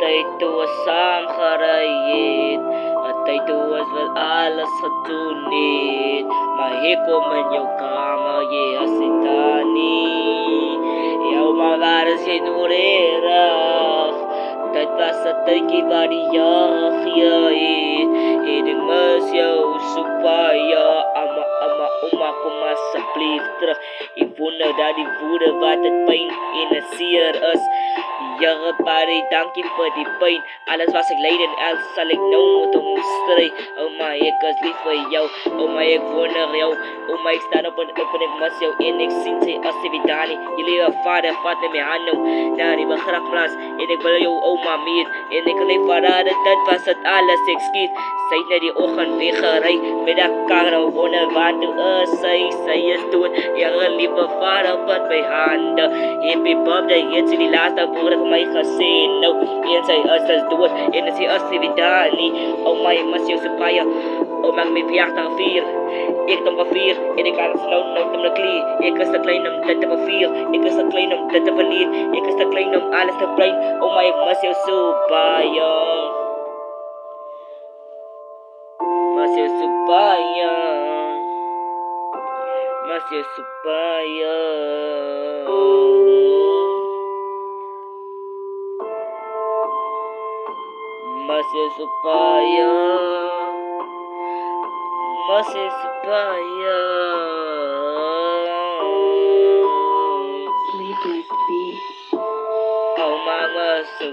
Tay tuwas ang karayit at tay tuwas wal alas sa tunit. Mahiko man yung kamaye asitani. Yaw magara sinurera. Tay pasa tay kibariyah yait. Hiding mas yaw supaya ama uma sa pliftra. Ivuna daddy voeda wat het pijn initieer is. Jere party, dank je voor die pijn. Alles was ik lijden, alles zal ik nou moeten strijden. Oh my, ik was lief voor jou. Oh my, ik woon naar jou. Oh my, ik sta op en ik mas jou in. Ik zie ze als ze vidani. Jullie hebben vader, vat me mee aan nou. Naar die begraf plaats. En ik wil jou oma meer. En ik leef verraden, dat was het alles. Ik schiet. Zij naar die ogen weggerij. Met dat karo onder water. Zij is dood. Jere lieve vader, vat mijn handen. Happy birthday, het is die laatste woorden van mij gezien. Nou, en zij is als dood. En zij is die vidani. Oh my, mas jou supaya. Oh my, mijn verjaardag vier. Ik dan van vier. En ik kan snel nou om de klie. Ik is te klein om dit te vervieren. Ik is te klein om dit te verliezen. Ik is te klein om alles te brengen. Oh my, mas jou supaya. Mas jou supaya. Mas jou supaya. Masih supaya, masih supaya. Sleepless beat. Oh mama, so